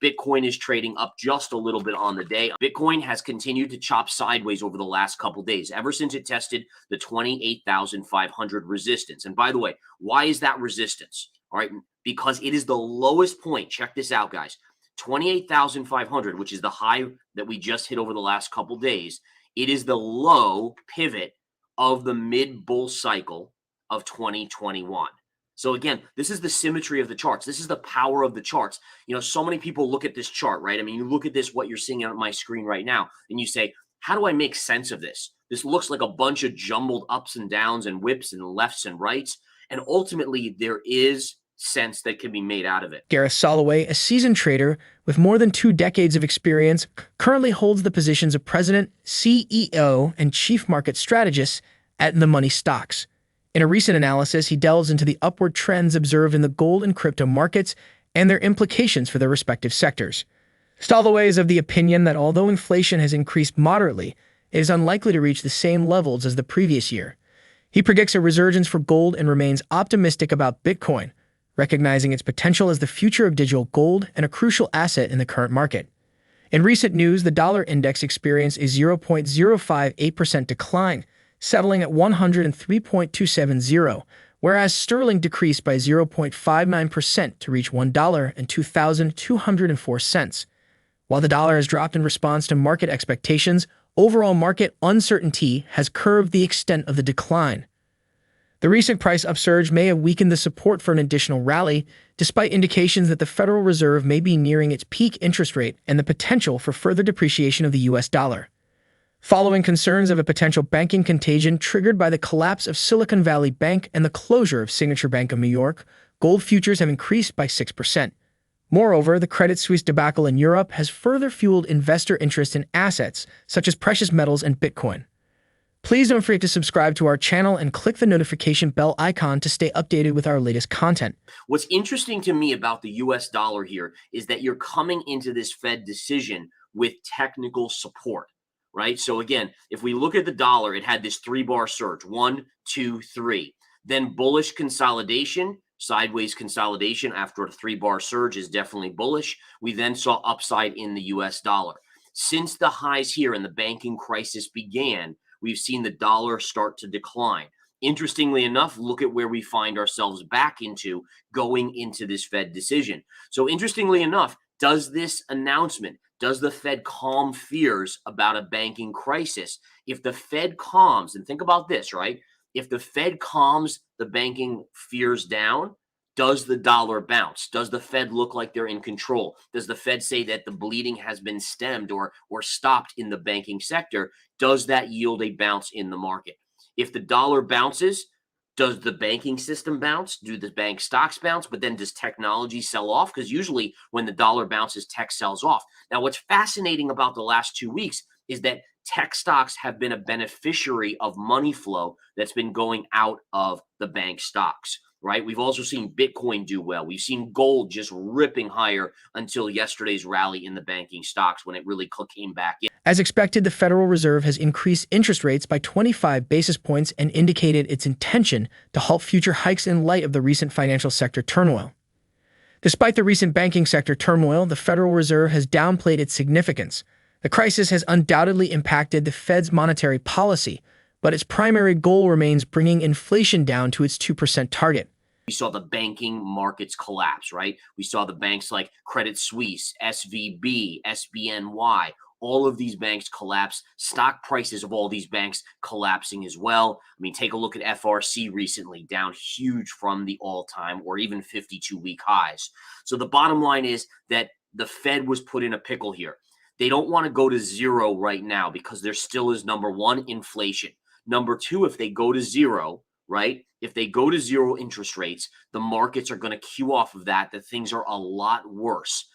Bitcoin is trading up just a little bit on the day. Bitcoin has continued to chop sideways over the last couple days, ever since it tested the 28,500 resistance. And by the way, why is that resistance? All right, because it is the lowest point. Check this out, guys. 28,500, which is the high that we just hit over the last couple days. It is the low pivot of the mid-bull cycle of 2021. So again, this is the symmetry of the charts. This is the power of the charts. You know, so many people look at this chart, right? I mean, you look at this, what you're seeing on my screen right now, and you say, how do I make sense of this? This looks like a bunch of jumbled ups and downs and whips and lefts and rights. And ultimately, there is sense that can be made out of it. Gareth Soloway, a seasoned trader with more than 2 decades of experience, currently holds the positions of president, CEO, and chief market strategist at The Money Stocks. In a recent analysis, he delves into the upward trends observed in the gold and crypto markets and their implications for their respective sectors. Soloway is of the opinion that although inflation has increased moderately, it is unlikely to reach the same levels as the previous year. He predicts a resurgence for gold and remains optimistic about Bitcoin, recognizing its potential as the future of digital gold and a crucial asset in the current market. In recent news, the dollar index experienced a 0.058% decline, settling at 103.270, whereas sterling decreased by 0.59% to reach $1.0204. While the dollar has dropped in response to market expectations, overall market uncertainty has curbed the extent of the decline. The recent price upsurge may have weakened the support for an additional rally, despite indications that the Federal Reserve may be nearing its peak interest rate and the potential for further depreciation of the U.S. dollar. Following concerns of a potential banking contagion triggered by the collapse of Silicon Valley Bank and the closure of Signature Bank of New York, gold futures have increased by 6%. Moreover, the Credit Suisse debacle in Europe has further fueled investor interest in assets such as precious metals and Bitcoin. Please don't forget to subscribe to our channel and click the notification bell icon to stay updated with our latest content. What's interesting to me about the US dollar here is that you're coming into this Fed decision with technical support, right? So again, if we look at the dollar, it had this 3-bar surge, 1, 2, 3. Then bullish consolidation, sideways consolidation after a 3-bar surge is definitely bullish. We then saw upside in the US dollar. Since the highs here and the banking crisis began, we've seen the dollar start to decline. Interestingly enough, look at where we find ourselves back into going into this Fed decision. So interestingly enough, does this announcement, does the Fed calm fears about a banking crisis? If the Fed calms, and think about this, right? If the Fed calms the banking fears down, does the dollar bounce? Does the Fed look like they're in control? Does the Fed say that the bleeding has been stemmed or stopped in the banking sector? Does that yield a bounce in the market? If the dollar bounces, does the banking system bounce? Do the bank stocks bounce? But then does technology sell off? Because usually when the dollar bounces, tech sells off. Now, what's fascinating about the last 2 weeks is that tech stocks have been a beneficiary of money flow that's been going out of the bank stocks, right? We've also seen Bitcoin do well. We've seen gold just ripping higher until yesterday's rally in the banking stocks when it really came back in. As expected, the Federal Reserve has increased interest rates by 25 basis points and indicated its intention to halt future hikes in light of the recent financial sector turmoil. Despite the recent banking sector turmoil, the Federal Reserve has downplayed its significance. The crisis has undoubtedly impacted the Fed's monetary policy, but its primary goal remains bringing inflation down to its 2% target. We saw the banking markets collapse, right? We saw the banks like Credit Suisse, SVB, SBNY, all of these banks collapse. Stock prices of all these banks collapsing as well. I mean, take a look at FRC recently, down huge from the all-time or even 52-week highs. So the bottom line is that the Fed was put in a pickle here. They don't want to go to zero right now because there still is, number one, inflation. Number two, if they go to zero, right? If they go to zero interest rates, the markets are going to cue off of that things are a lot worse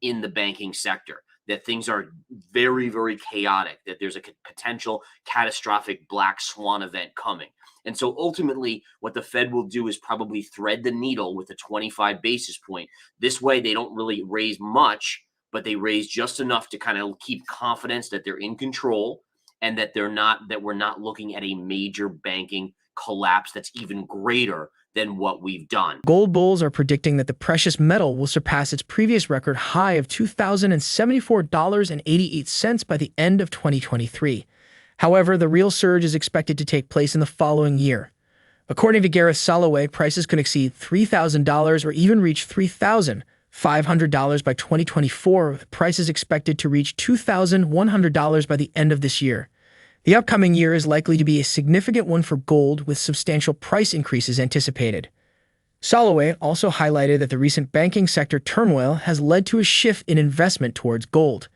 in the banking sector, that things are very, very chaotic, that there's a potential catastrophic black swan event coming. And so ultimately, what the Fed will do is probably thread the needle with a 25 basis point. This way, they don't really raise much, but they raise just enough to kind of keep confidence that they're in control and that we're not looking at a major banking collapse that's even greater than what we've done. Gold bulls are predicting that the precious metal will surpass its previous record high of $2,074.88 by the end of 2023. However, the real surge is expected to take place in the following year. According to Gareth Soloway, prices could exceed $3,000 or even reach $3,500 by 2024, with prices expected to reach $2,100 by the end of this year. The upcoming year is likely to be a significant one for gold, with substantial price increases anticipated. Soloway also highlighted that the recent banking sector turmoil has led to a shift in investment towards gold.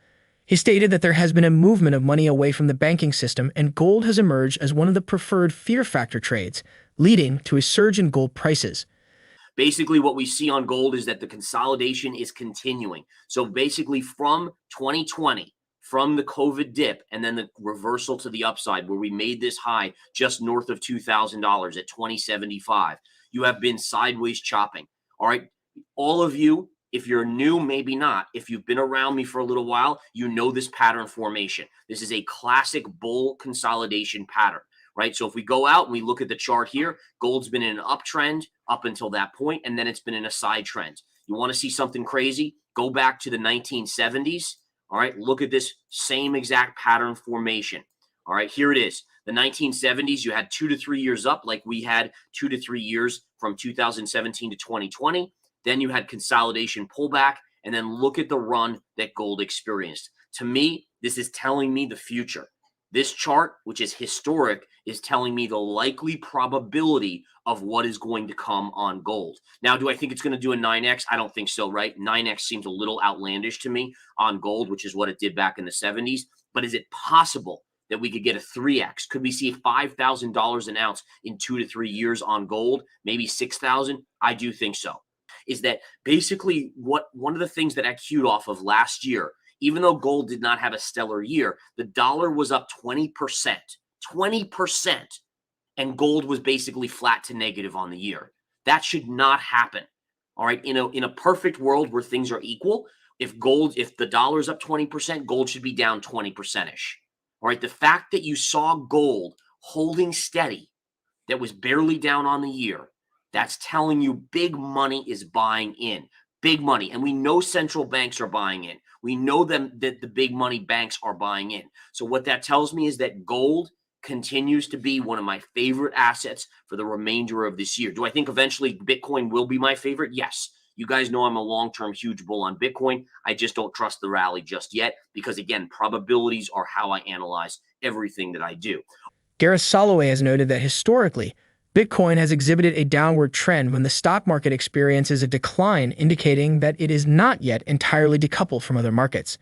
He stated that there has been a movement of money away from the banking system, and gold has emerged as one of the preferred fear factor trades, leading to a surge in gold prices. Basically, what we see on gold is that the consolidation is continuing. So basically from 2020, from the COVID dip and then the reversal to the upside where we made this high just north of $2,000 at 2075, you have been sideways chopping. All right. All of you, if you're new, maybe not. If you've been around me for a little while, you know this pattern formation. This is a classic bull consolidation pattern, right? So if we go out and we look at the chart here, gold's been in an uptrend up until that point, and then it's been in a side trend. You want to see something crazy? Go back to the 1970s. All right, look at this same exact pattern formation. All right, here it is. The 1970s, you had 2 to 3 years up, like we had 2 to 3 years from 2017 to 2020. Then you had consolidation pullback, and then look at the run that gold experienced. To me, this is telling me the future. This chart, which is historic, is telling me the likely probability of what is going to come on gold. Now, do I think it's going to do a 9x? I don't think so, right? 9x seems a little outlandish to me on gold, which is what it did back in the 70s. But is it possible that we could get a 3x? Could we see $5,000 an ounce in 2 to 3 years on gold? Maybe 6,000? I do think so. Is that basically one of the things that I queued off of last year, even though gold did not have a stellar year, the dollar was up 20%, 20%, and gold was basically flat to negative on the year. That should not happen. All right. In a perfect world where things are equal, if the dollar's up 20%, gold should be down 20%-ish. All right. The fact that you saw gold holding steady, that was barely down on the year, that's telling you big money is buying in. Big money. And we know central banks are buying in. We know that the big money banks are buying in. So what that tells me is that gold continues to be one of my favorite assets for the remainder of this year. Do I think eventually Bitcoin will be my favorite? Yes. You guys know I'm a long-term huge bull on Bitcoin. I just don't trust the rally just yet because, again, probabilities are how I analyze everything that I do. Gareth Soloway has noted that historically, Bitcoin has exhibited a downward trend when the stock market experiences a decline, indicating that it is not yet entirely decoupled from other markets.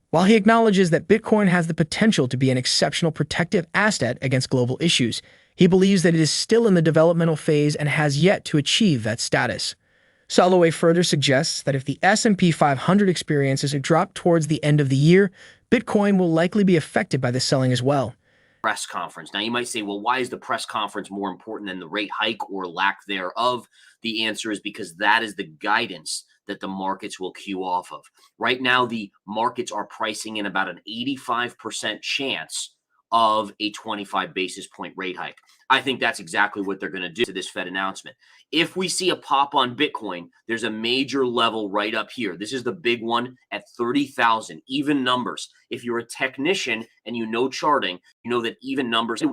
While he acknowledges that Bitcoin has the potential to be an exceptional protective asset against global issues, he believes that it is still in the developmental phase and has yet to achieve that status. Soloway further suggests that if the S&P 500 experiences a drop towards the end of the year, Bitcoin will likely be affected by the selling as well. Press conference. Now, you might say, well, why is the press conference more important than the rate hike or lack thereof? The answer is because that is the guidance that the markets will cue off of. Right now, the markets are pricing in about an 85% chance of a 25 basis point rate hike. I think that's exactly what they're going to do to this Fed announcement. If we see a pop on Bitcoin, there's a major level right up here. This is the big one at 30,000, even numbers. If you're a technician and you know charting, you know that even numbers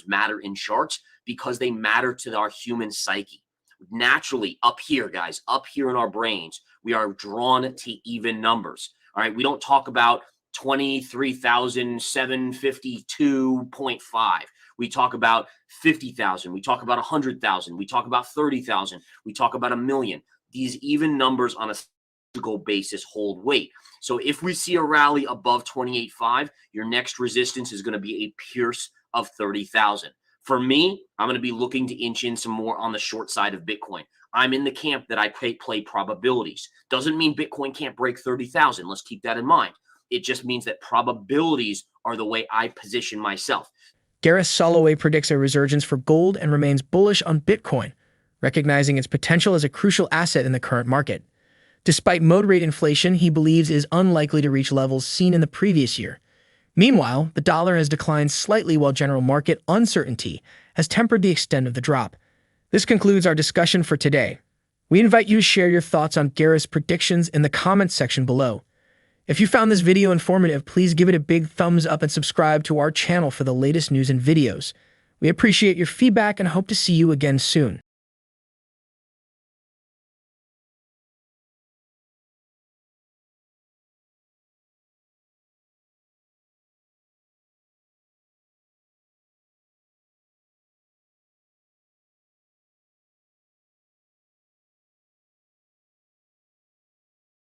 matter in charts because they matter to our human psyche. Naturally, up here, guys, up here in our brains, we are drawn to even numbers. All right, we don't talk about 23,752.5. We talk about 50,000. We talk about 100,000. We talk about 30,000. We talk about 1,000,000. These even numbers on a statistical basis hold weight. So if we see a rally above 28.5, your next resistance is going to be a pierce of 30,000. For me, I'm going to be looking to inch in some more on the short side of Bitcoin. I'm in the camp that I play probabilities. Doesn't mean Bitcoin can't break 30,000. Let's keep that in mind. It just means that probabilities are the way I position myself. Gareth Soloway predicts a resurgence for gold and remains bullish on Bitcoin, recognizing its potential as a crucial asset in the current market. Despite moderate inflation, he believes is unlikely to reach levels seen in the previous year. Meanwhile, the dollar has declined slightly while general market uncertainty has tempered the extent of the drop. This concludes our discussion for today. We invite you to share your thoughts on Gareth's predictions in the comments section below. If you found this video informative, please give it a big thumbs up and subscribe to our channel for the latest news and videos. We appreciate your feedback and hope to see you again soon.